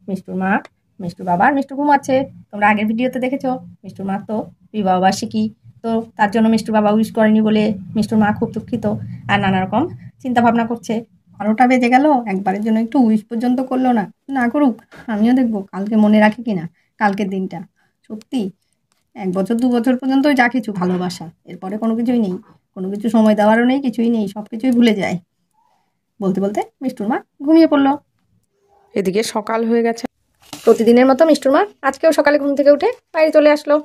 মিষ্টুর মা, মিষ্টুর বাবা আর মিষ্টু ঘুমাচ্ছে। তোমরা আগের ভিডিওতে দেখেছো মিষ্টুর মা তো বিবাহবার্ষিকী, তো তার জন্য মিষ্টুর বাবা উইশ করেনি বলে মিষ্টুর মা খুব দুঃখিত আর নানা রকম চিন্তা ভাবনা করছে। 12টা বেজে গেল, একবারের জন্য একটু উইশ পর্যন্ত করলো না। না করুক, আমিও দেখবো কালকে মনে রাখে কিনা কালকের দিনটা। সত্যি 1 বছর 2 বছর পর্যন্ত যা কিছু ভালোবাসা, এরপরে কোনো কিছুই নেই, কোনো কিছু সময় দেওয়ারও নেই, কিছুই নেই, সব কিছুই ভুলে যায়। বলতে বলতে মিষ্টুর মা ঘুমিয়ে পড়লো। এদিকে সকাল হয়ে গেছে। প্রতিদিনের মতো মিষ্টুর মা আজকেও সকালে ঘুম থেকে উঠে বাইরে চলে আসলো।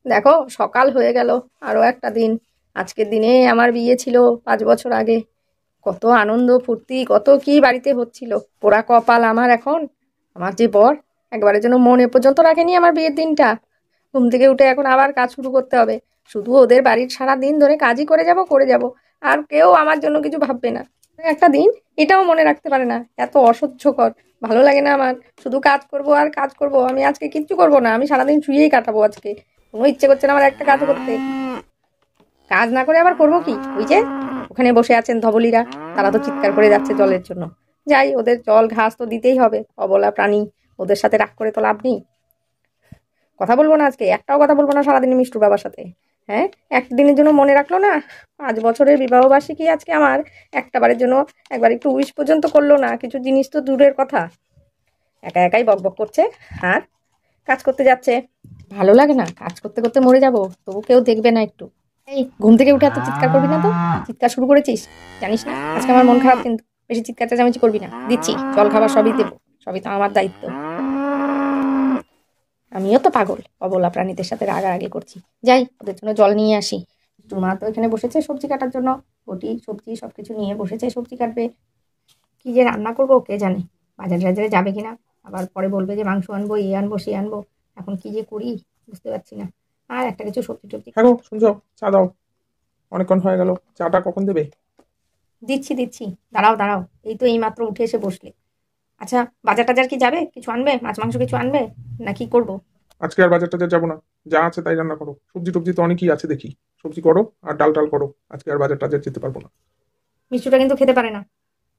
দেখো সকাল হয়ে গেল, আরও একটা দিন। আজকের দিনে আমার বিয়ে ছিল 5 বছর আগে। কত আনন্দ ফুর্তি, কত কি বাড়িতে হচ্ছিল। পোড়া কপাল আমার এখন। আমার যে বর একবারের জন্য মনে পর্যন্ত রাখেনি আমার বিয়ের দিনটা। ঘুম থেকে উঠে এখন আবার কাজ শুরু করতে হবে। শুধু ওদের বাড়ির সারা দিন ধরে কাজই করে যাব, আর কেউ আমার জন্য কিছু ভাববে না। একটা দিন এটাও মনে রাখতে পারে না, এত অসহ্যকর। ভালো লাগে না আমার, শুধু কাজ করব আর কাজ করব। আমি আজকে কিচ্ছু করব না, আমি সারাদিন শুয়েই কাটাবো আজকে। কোনো ইচ্ছে করছে না আমার একটা কাজ করতে। কাজ না করে আবার করবো কি? ওই যে ওখানে বসে আছেন ধবলীরা, তারা তো চিৎকার করে যাচ্ছে জলের জন্য। যাই, ওদের জল ঘাস তো দিতেই হবে, অবলা প্রাণী, ওদের সাথে রাগ করে তো লাভ নেই। কথা বলবো না আজকে, একটাও কথা বলবো না সারাদিন মিষ্টুর বাবার সাথে। হ্যাঁ, একদিনের জন্য মনে রাখলো না? 5 বছরের বিবাহবার্ষিকী আজকে আমার, একটা বারের জন্য একবার একটু উইশ পর্যন্ত করলো না। কিছু জিনিস তো দূরের কথা, একা একাই বকবক করছে আর কাজ করতে যাচ্ছে। ভালো লাগে না? কাজ করতে করতে মরে যাবো, তবু কেউ দেখবে না একটু। এই ঘুম থেকে উঠে এত চিৎকার করবি না তো। চিৎকার শুরু করেছিস, জানিস না আজকে আমার মন খারাপ, কিন্তু বেশি চিৎকার চেঁচামেচি করবি না। দিচ্ছি জল খাবার সবই দেবো, সবই তো আমার দায়িত্ব। আমিও তো পাগল, অবলা প্রাণীদের সাথে রাগারাগি করছি। যাই, ওদের জন্য জল নিয়ে আসি। তোর মা তো এখানে বসেছে সবজি কাটার জন্য, বটি সবজি সবকিছু নিয়ে বসেছে, সবজি কাটবে। কি যে রান্না করবো কে জানে, বাজারে টাজারে যাবে কিনা, আবার পরে বলবে যে মাংস আনবো, এ আনবো সে আনবো। এখন কি যে করি বুঝতে পারছি না। আর একটা কিছু সবজি টবজি। হ্যাঁ গো, শুনছো? চা দাও, অনেকক্ষণ হয়ে গেল। চাটা কখন দেবে? দিচ্ছি দিচ্ছি, দাঁড়াও দাঁড়াও, এই তো এই মাত্র উঠে এসে বসলে। আচ্ছা, বাজার টাজার কি যাবে? কিছু আনবে? মাছ মাংস কিছু আনবে না কি করবো? আজকে আর বাজার টাজার যাবো না, যা আছে তাই রান্না করো। সবজি টবজি তো অনেকই আছে দেখি, সবজি করো আর ডাল টাল করো। আজকে আর বাজার টাজার যেতে পারবো না। মিষ্টুটা কিন্তু খেতে পারে না,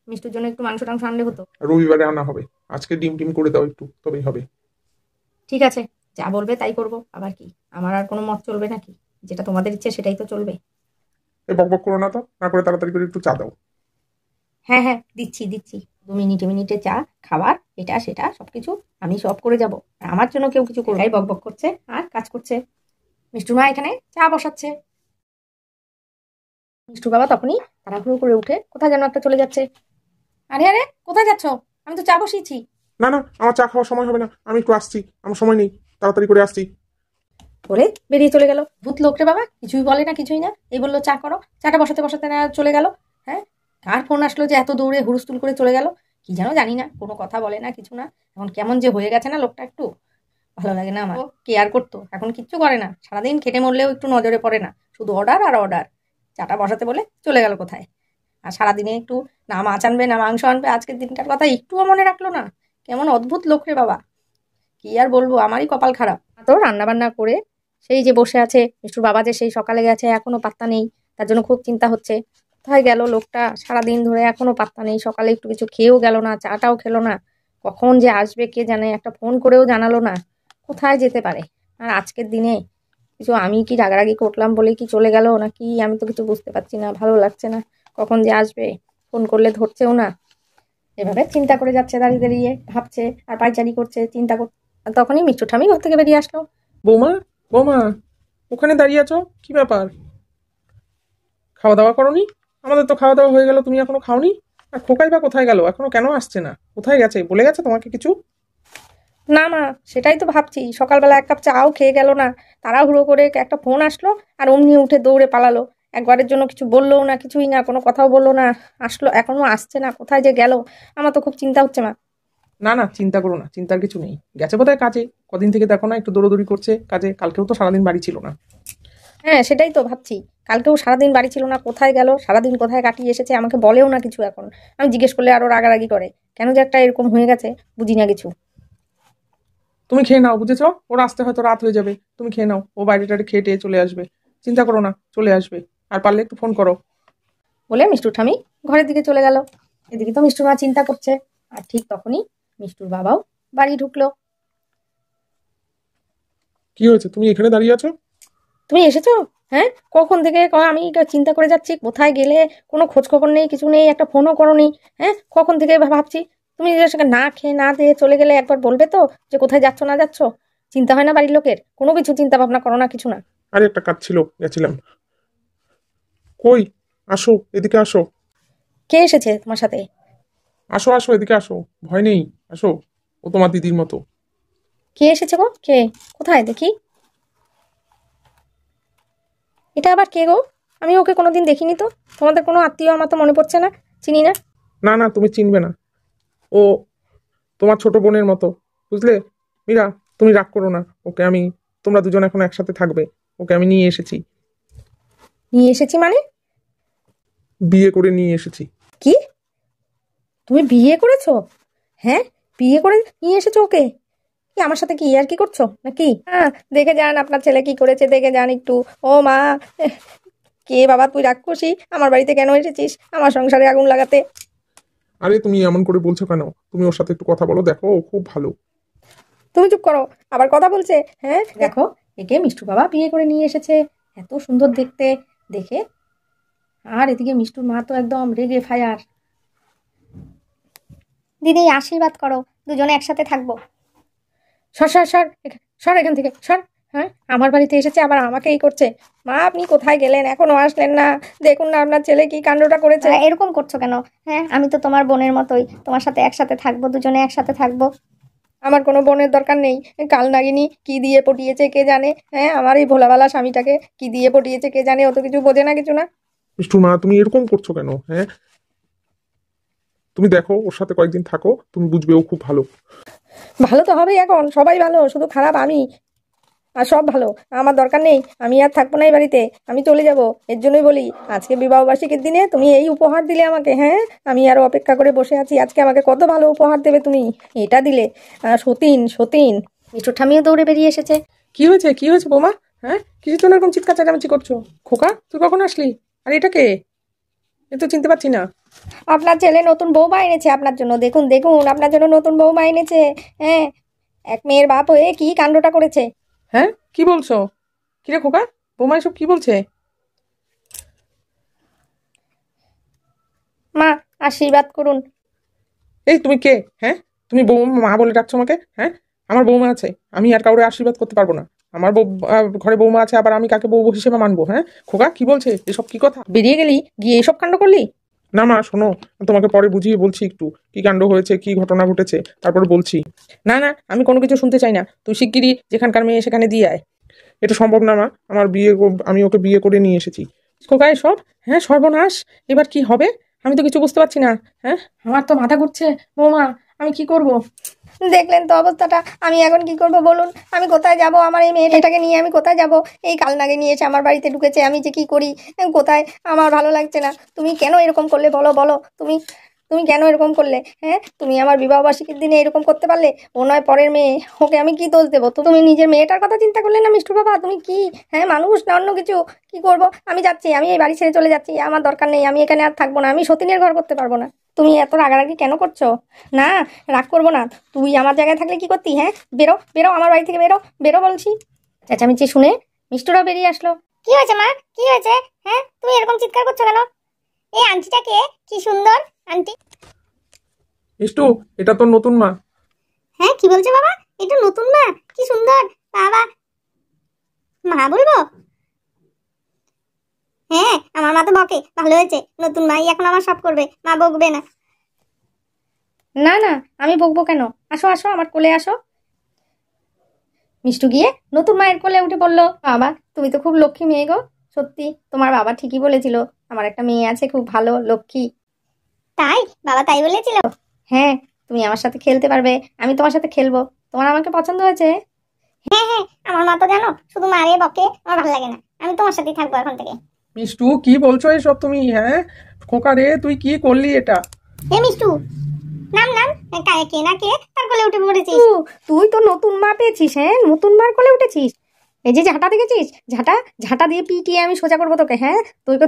মিষ্টুর জন্য একটু মাংস টাংস আনলে হতো। আর রবিবারে আনা হবে। আজকে ডিম টিম করে দাও একটু, তবেই হবে। ঠিক আছে, যা বলবে তাই করব, আবার কি, আমার আর কোনো মত চলবে নাকি? যেটা তোমাদের ইচ্ছে সেটাই তো চলবে। এই বক বক করো না তো, না করে তাড়াতাড়ি করে একটু চা দাও। হ্যাঁ হ্যাঁ, দিচ্ছি দিচ্ছি, 2 মিনিটে মিনিটে চা, খাবার, এটা সেটা সবকিছু আমি সব করে যাব। আর আমার জন্য কেউ কিছু করবে? বক বক করছে আর কাজ করছে। মিষ্টুর মা এখানে চা বসাচ্ছে। মিষ্টুর বাবা তখনই তাড়াহুড়ো করে উঠে কোথায় যেন একটা চলে যাচ্ছে। আরে আরে, কোথায় যাচ্ছ? আমি তো চা বসিয়েছি। না না, আমার চা খাওয়ার সময় হবে না, আমি একটু আসছি, আমার সময় নেই, তাড়াতাড়ি করে আসছি। বলে বেরিয়ে চলে গেল। ভূত লোক রে বাবা, কিছুই বলে না কিছুই না, এই বললো চা করো, চাটা বসাতে বসাতে না চলে গেল। হ্যাঁ, কার ফোন আসলো যে এত দৌড়ে হুড়স্থুল করে চলে গেল? কি জানো, জানি না, কোনো কথা বলে না কিছু না। এখন কেমন যে হয়ে গেছে না লোকটা, একটু ভালো লাগে না আমার। কেয়ার করতো, এখন কিচ্ছু করে না, সারাদিন খেটে মরলেও একটু নজরে পড়ে না, শুধু অর্ডার আর অর্ডার। চাটা বসাতে বলে চলে গেল কোথায়। আর সারাদিনে একটু না মাছ আনবে না মাংস আনবে, আজকের দিনটার কথা একটুও মনে রাখলো না। কেমন অদ্ভুত লোক রে বাবা, কি আর বলবো, আমারই কপাল খারাপ। তো রান্না বান্না করে সেই যে বসে আছে, মিষ্টুর বাবা যে সেই সকালে গেছে এখনো পাত্তা নেই। তার জন্য খুব চিন্তা হচ্ছে, কোথায় গেল লোকটা, সারাদিন ধরে এখনো পাত্তা নেই। সকালে একটু কিছু খেয়েও গেল না, চাটাও খেলো না, কখন যে আসবে কে জানে, একটা ফোন করেও জানালো না। কোথায় যেতে পারে? আর আজকের দিনে কিছু আমি কি রাগারাগি করলাম বলে কি চলে গেল নাকি, আমি তো কিছু বুঝতে পারছি না, ভালো লাগছে না। কখন যে আসবে, ফোন করলে ধরছেও না। এভাবে চিন্তা করে যাচ্ছে, দাঁড়িয়ে দাঁড়িয়ে ভাবছে আর পায়চারি করছে, চিন্তা করছে। আর তখনই মিষ্টি ঠামি ঘর থেকে বেরিয়ে আসলো। বৌমা, বৌমা, ওখানে দাঁড়িয়ে আছো, কি ব্যাপার? খাওয়া দাওয়া করোনি? আমাদের তো খাওয়া দাওয়া হয়ে গেল, তুমি এখনো খাওনি? আর খোকাই বা কোথায় গেল, এখনো কেন আসছে না? কোথায় গেছে, বলে গেছে তোমাকে কিছু? না মা, সেটাই তো ভাবছি, সকালবেলা 1 কাপ চাও খেয়ে গেল না, তাড়াহুড়ো করে একটা ফোন আসলো আর অমনি উঠে দৌড়ে পালালো। একবারের জন্য কিছু বললোও না, কিছুই না, কোনো কথাও বললো না। আসলো, এখনো আসছে না, কোথায় যে গেল, আমার তো খুব চিন্তা হচ্ছে মা। না না, চিন্তা করো না, চিন্তার কিছু নেই। গেছে বোধহয় কাজে, কদিন থেকে দেখো না একটু দৌড়োদৌড়ি করছে কাজে, কালকেও তো সারাদিন বাড়ি ছিল না। হ্যাঁ, সেটাই তো ভাবছি, কালকেও সারাদিন বাড়ি ছিল না, কোথায় গেল, সারাদিন কোথায় কাটিয়ে এসেছে, আমাকে বলেও না কিছু। এখন আমি জিজ্ঞেস করলে আরো রাগারাগি করে, কেন যে একটা এরকম হয়ে গেছে বুঝি না কিছু। তুমি খেয়ে নাও, বুঝেছো? ওর আসতে হয়তো রাত হয়ে যাবে, তুমি খেয়ে নাও, ও বাইরে টাইরে খেয়ে টেয়ে চলে আসবে। চিন্তা করো না, চলে আসবে। আর পারলে একটু ফোন করো। বলে মিষ্টুর ঠামি ঘরের দিকে চলে গেল। এদিকে তো মিষ্টুর মা চিন্তা করছে, আর ঠিক তখনই মিষ্টুর বাবাও বাড়ি ঢুকলো। কি হয়েছে, তুমি এখানে দাঁড়িয়ে আছো? তুমি এসেছো? হ্যাঁ, কখন থেকে আমি এটা চিন্তা করে যাচ্ছি, কোথায় গেলে, কোনো খোঁজ খবর নেই, কিছু নেই, একটা ফোনও করোনি। হ্যাঁ, কখন থেকে ভাবছি তুমি না খেয়ে না দিয়ে চলে গেলে একবার বলবে তো যে কোথায় যাচ্ছ না যাচ্ছ? চিন্তা হয় না বাড়ির লোকের? কোনো কিছু চিন্তা ভাবনা করো না, কিছু না। আরে একটা কাজ ছিল, গেছিলাম। কই, আসো এদিকে আসো। কে এসেছে তোমার সাথে? আসো আসো এদিকে আসো, ভয় নেই, আসো। ও তোমার দিদির মতো। কে এসেছে গো? কে? কোথায় দেখি? এটা আবার কে গো? আমি ওকে কোনোদিন দেখিনি তো। তোমাদের কোনো আত্মীয় আমার তো মনে পড়ছে না, চিনি না। না না, তুমি চিনবে না। ও তোমার ছোট বোনের মতো, বুঝলে? মীরা, তুমি রাগ করো না। ওকে আমি, তোমরা দুজন এখন একসাথে থাকবে, ওকে আমি নিয়ে এসেছি। নিয়ে এসেছি মানে? বিয়ে করে নিয়ে এসেছি। কি? তুমি বিয়ে করেছো? হ্যাঁ, বিয়ে করে নিয়ে এসেছো ওকে? কি আমার সাথে কি আর কি করছো নাকি? হ্যাঁ, দেখে যান আপনার ছেলে কি করেছে, দেখে যান একটু। ও মা, কে বাবা তুই রাক্ষসী? আমার বাড়িতে কেন এসেছিস আমার সংসারে আগুন লাগাতে? আরে তুমি এমন করে বলছো কেন? তুমি ওর সাথে একটু কথা বলো, দেখো ও খুব ভালো। তুমি চুপ করো, আবার কথা বলছে। হ্যাঁ দেখো, একে মিষ্টু বাবা বিয়ে করে নিয়ে এসেছে, এত সুন্দর দেখতে দেখে। আর এদিকে মিষ্টুর মা তো একদম রেগে ফায়ার। দিদি আশীর্বাদ করো, দুজনে একসাথে থাকবো। সর সর সর, সর এখান থেকে সর। হ্যাঁ, আমার বাড়িতে এসেছে আবার আমাকে এই করছে। মা আপনি কোথায় গেলেন, এখনো আসলেন না? দেখুন না আপনার ছেলে কি কাণ্ডটা করেছে। এরকম করছো কেন? হ্যাঁ, আমি তো তোমার বোনের মতোই, তোমার সাথে একসাথে থাকবো, দুজনে একসাথে থাকবো। আমার কোনো বোনের দরকার নেই। কাল নাগিনী কি দিয়ে পটিয়েছে কে জানে। হ্যাঁ, আমার এই ভোলাবালা স্বামীটাকে কি দিয়ে পটিয়েছে কে জানে, ও তো কিছু বোঝে না, কিছু না। মিষ্টুর মা, তুমি এরকম করছো কেন? হ্যাঁ, তুমি দেখো ওর সাথে কয়েকদিন থাকো, তুমি বুঝবে ও খুব ভালো। ভালো তো হবেই, এখন সবাই ভালো, শুধু খারাপ আমি। আর সব ভালো, আমার দরকার নেই, আমি আর থাকবো না এই বাড়িতে, আমি চলে যাব। এর জন্যই বলি, আজকে বিবাহবার্ষিকীর দিনে তুমি এই উপহার দিলে আমাকে। হ্যাঁ, আমি আরো অপেক্ষা করে বসে আছি, আজকে আমাকে কত ভালো উপহার দেবে তুমি। এটা দিলে সতীন সতীন। মিষ্টুর ঠামিও দৌড়ে বেরিয়ে এসেছে। কি হয়েছে, কি হয়েছে বৌমা? হ্যাঁ, কিসের জন্য এরকম চিৎকার চেঁচামেচি করছো? খোকা, তুই কখন আসলি? আর এটা কে? এ তো চিনতে পারছি না। আপনার ছেলে নতুন বৌমা এনেছে আপনার জন্য, দেখুন দেখুন, আপনার জন্য নতুন বৌমা এনেছে। হ্যাঁ, এক মেয়ের বাপ হয়ে কি কাণ্ডটা করেছে। হ্যাঁ, কি বলছো? কিরে খোকা, বৌমা এসব কি বলছে? মা আশীর্বাদ করুন। এই তুমি কে? হ্যাঁ, তুমি বৌমা মা বলে ডাকছো আমাকে? হ্যাঁ, আমার বৌমা আছে, আমি আর কাউরে আশীর্বাদ করতে পারবো না। আমার ঘরে বৌমা আছে, আবার আমি কাকে বউ হিসেবে মানবো? হ্যাঁ খোকা, কি বলছে এসব? কি কথা? বেরিয়ে গেলি, গিয়ে এসব কাণ্ড করলি? না মা, শোনো, তোমাকে পরে বুঝিয়ে বলছি একটু কি কাণ্ড হয়েছে, কি ঘটনা ঘটেছে, তারপরে বলছি। না না, আমি কোনো কিছু শুনতে চাই না, তুই শিগগিরই যেখানকার মেয়ে সেখানে দিয়ে আয়। এটা সম্ভব না মা, আমার বিয়ে আমি ওকে বিয়ে করে নিয়ে এসেছি। খোকা এসব? হ্যাঁ, সর্বনাশ, এবার কি হবে? আমি তো কিছু বুঝতে পারছি না। হ্যাঁ, আমার তো মাথা ঘুরছে বৌমা, আমি কি করব? দেখলেন তো অবস্থাটা, আমি এখন কি করব বলুন? আমি কোথায় যাব? আমার এই মেয়েটাকে নিয়ে আমি কোথায় যাব? এই কালনাগে নিয়ে এসে আমার বাড়িতে ঢুকেছে, আমি যে কি করি কোথায়? আমার ভালো লাগছে না। তুমি কেন এরকম করলে বলো বলো, তুমি তুমি কেন এরকম করলে? হ্যাঁ, তুমি আমার বিবাহবার্ষিকীর দিনে এরকম করতে পারলে? ও নয় পরের মেয়ে, ওকে আমি কি দোষ দেবো? তো তুমি নিজের মেয়েটার কথা চিন্তা করলে না মিষ্টু বাবা? তুমি কি, হ্যাঁ, মানুষ না অন্য কিছু? কি করব? আমি যাচ্ছি, আমি এই বাড়ি ছেড়ে চলে যাচ্ছি, আমার দরকার নেই, আমি এখানে আর থাকবো না, আমি সতীনের ঘর করতে পারবো না। তুমি এত রাগারাগি কেন করছো? না, রাগ করবো না। তুই আমার জায়গায় থাকলে কি করতি? হ্যাঁ, বেরো বেরো আমার বাড়ি থেকে, বেরো বেরো বলছি। চেঁচামেচি শুনে মিষ্টুরাও বেরিয়ে আসলো। কি হয়েছে মা, কি হয়েছে? হ্যাঁ, তুমি এরকম চিৎকার করছো কেন? এই আন্টিটা কে? কি সুন্দর আন্টি। মিষ্টু, এটা তোর নতুন মা। হ্যাঁ, কি বলছো বাবা? এটা নতুন মা? কি সুন্দর বাবা। মা বলবো? হ্যাঁ, আমার মা তো বকে, ভালো হয়েছে, নতুন মাই এখন আমার সব করবে, মা বকবে না। না না, আমি বকবো কেন? আসো আসো, আমার কোলে আসো। মিষ্টু গিয়ে নতুন মায়ের কোলে উঠে বলল, বাবা তুমি তো খুব লক্ষ্মী মেয়ে গো। সত্যি তোমার বাবা ঠিকই বলেছিল, আমার একটা মেয়ে আছে খুব ভালো, লক্ষ্মী। তাই? বাবা তাই বলেছিল? হ্যাঁ, তুমি আমার সাথে খেলতে পারবে, আমি তোমার সাথে খেলবো। তোমার আমাকে পছন্দ হয়েছে? হ্যাঁ হ্যাঁ, আমার মা তো জানো শুধু মারে বকে, আমার ভালো লাগে না, আমি তোমার সাথেই থাকবো এখন থেকে। মিষ্টু, কি বলছো এসব তুমি? হ্যাঁ খোকা রে, তুই কি করলি এটা? এ মিষ্টু, নাম নাম, কে না কে তার কোলে উঠে পড়েছিস? তুই তো নতুন মা পেয়েছিস? হ্যাঁ, নতুন মার কোলে উঠেছিস? এই যে ঝাঁটা দেখেছিস, ঝাঁটা ঝাঁটা দিয়ে পিটিয়ে আমি সোজা করবো তোকে। হ্যাঁ,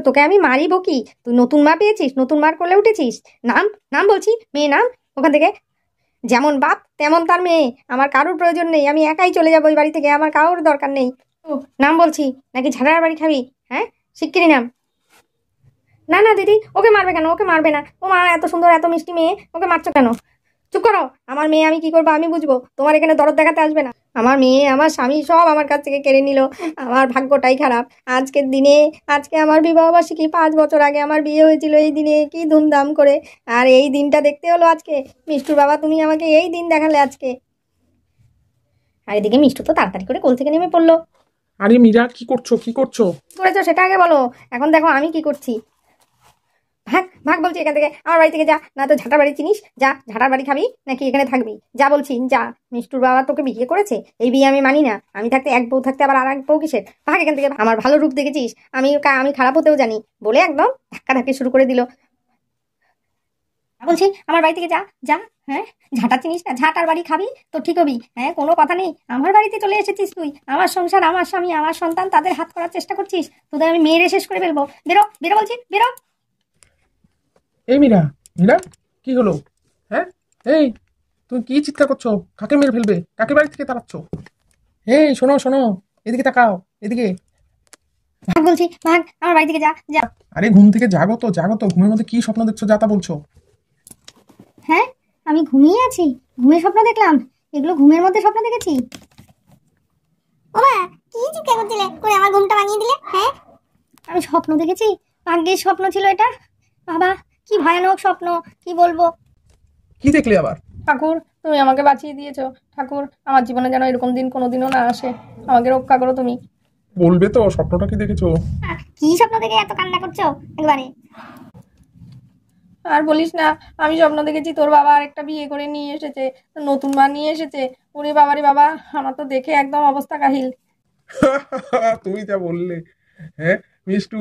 তোকে আমি মারিব কি? তুই নতুন মা পেয়েছিস, নতুন মার কোলে উঠেছিস। নাম নাম বলছি, মেয়ে নাম ওখান থেকে। যেমন বাপ তেমন তার মেয়ে, আমার কারোর প্রয়োজন নেই, আমি একাই চলে যাবো ওই বাড়ি থেকে, আমার কারোর দরকার নেই। ও, নাম বলছি নাকি ঝাড়ার বাড়ি খাবি? হ্যাঁ, শিগগিরই নাম। না না দিদি, ওকে মারবে কেন? ওকে মারবে না। ও মা, এত সুন্দর এত মিষ্টি মেয়ে, ওকে মারছো কেন? চুপ করো। আমার মেয়ে আমি কি করবো আমি বুঝবো, তোমার এখানে দরদ দেখাতে আসবে না। আমার মেয়ে আমার স্বামী সব আমার কাছ থেকে কেড়ে নিল। আমার ভাগ্যটাই খারাপ। আজকের দিনে, আজকে আমার বিবাহবার্ষিকী, 5 বছর আগে আমার বিয়ে হয়েছিল এই দিনে, কি ধুমধাম করে। আর এই দিনটা দেখতে হলো আজকে। মিষ্টুর বাবা, তুমি আমাকে এই দিন দেখালে আজকে। আর এদিকে মিষ্টু তো তাড়াতাড়ি করে কোল থেকে নেমে পড়লো। আরে মীরা, কি করছো কি করছো? করেছো সেটা আগে বলো, এখন দেখো আমি কি করছি। ভাগ ভাগ বলছি এখান থেকে, আমার বাড়ি থেকে যা, না তো ঝাঁটার বাড়ি চিনিস, যা ঝাঁটার বাড়ি খাবি নাকি এখানে থাকবি, যা বলছি যা। মিষ্টুর বাবা তোকে বিয়ে করেছে, এই বিয়ে আমি মানি না। আমি থাকতে এক বউ থাকতে আবার আর এক বউ কিসের? ভাগ এখান থেকে। আমার ভালো রূপ দেখেছিস, আমি খারাপ হতেও জানি বলে একদম ধাক্কি শুরু করে দিল। বলছি আমার বাড়ি থেকে যা যা। হ্যাঁ, ঝাঁটা চিনিস না, ঝাঁটার বাড়ি খাবি তো ঠিক হবি। হ্যাঁ, কোনো কথা নেই, আমার বাড়িতে চলে এসেছিস তুই, আমার সংসার, আমার স্বামী, আমার সন্তান, তাদের হাত করার চেষ্টা করছিস। তোদের আমি মেরে শেষ করে ফেলবো। বেরো বেরো বলছি, বেরো। এই মীরা, মীরা, কি হলো? হ্যাঁ, এই তুমি কি চিৎকার করছো? কাকে মেরে ফেলবে? কাকে বাড়ি থেকে তাড়াচ্ছ? এই শোনো শোনো, এদিকে তাকাও, এদিকে। ভাগ বলছি, ভাগ আমার বাড়ি থেকে যা যা। আরে ঘুম থেকে জাগো তো, জাগো তো, ঘুমের মধ্যে কি স্বপ্ন দেখছো যা তা বলছো? হ্যাঁ, আমি ঘুমিয়ে আছি, ঘুমের স্বপ্ন দেখলাম? এগুলো ঘুমের মধ্যে স্বপ্ন দেখেছি? ও মা, কি চিৎকার করছিলে করে আমার ঘুমটা ভাঙিয়ে দিলে? হ্যাঁ, আমি স্বপ্ন দেখেছি? ভাগ্যের স্বপ্ন ছিল এটা। বাবা, কি ভয়ানক স্বপ্ন, কি বলবো। কি দেখলে আবার? ঠাকুর, তুমি আমাকে বাঁচিয়ে দিয়েছো। ঠাকুর, আমার জীবনে যেন এরকম দিন কোনোদিনও না আসে, আমাকে রক্ষা করো তুমি। বলবে তো স্বপ্নটা কি দেখেছো? কি স্বপ্ন দেখে এত কান্না করছো একবারে? আর বলিস না, আমি স্বপ্ন দেখেছি তোর বাবা আরেকটা বিয়ে করে নিয়ে এসেছে, নতুন মা নিয়ে এসেছে। ওরে বাবারে বাবা, আমার তো দেখে একদম অবস্থা কাহিল। তুমি যা বললে! হ্যাঁ মিষ্টু,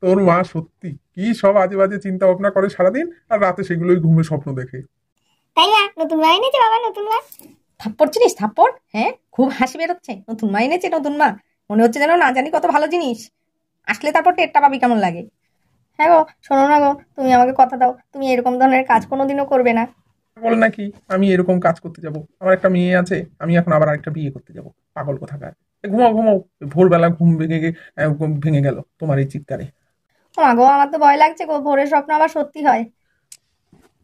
তোর মা সত্যি কি সব আজে বাজে চিন্তা ভাবনা করে সারাদিন, আর রাতে সেগুলোই ঘুমে স্বপ্ন দেখে। তাই না? নতুন মা এনেছে বাবা, নতুন মা। থাপ্পড় চিনিস থাপ্পড়? হ্যাঁ, খুব হাসি বেরোচ্ছে। নতুন মা এনেছে, নতুন মা, মনে হচ্ছে যেন না জানি কত ভালো জিনিস। আসলে তারপর টেরটা পাবি কেমন লাগে। হ্যাঁ গো, শোনো না গো, তুমি আমাকে কথা দাও, তুমি এরকম ধরনের কাজ কোনোদিনও করবে না। পাগল নাকি আমি এরকম কাজ করতে যাব? আমার একটা মেয়ে আছে, আমি এখন আবার আরেকটা বিয়ে করতে যাব? পাগল কোথাকার! ঘুমাও ঘুমাও। ভোরবেলা ঘুম ভেঙে গেল তোমার এই চিৎকারে। ও মা গো, আমার তো ভয় লাগছে গো, ভোরের স্বপ্ন আবার সত্যি হয়।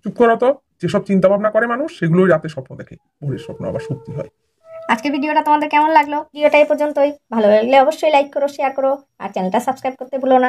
চুপ করো তো। যেসব চিন্তা ভাবনা করে মানুষ সেগুলোই রাতে স্বপ্ন দেখে, ভোরের স্বপ্ন আবার সত্যি হয়। আজকের ভিডিওটা তোমাদের কেমন লাগলো? ভিডিওটা এই পর্যন্তই। ভালো লাগলে অবশ্যই লাইক করো, শেয়ার করো, আর চ্যানেলটা সাবস্ক্রাইব করতে ভুলো না।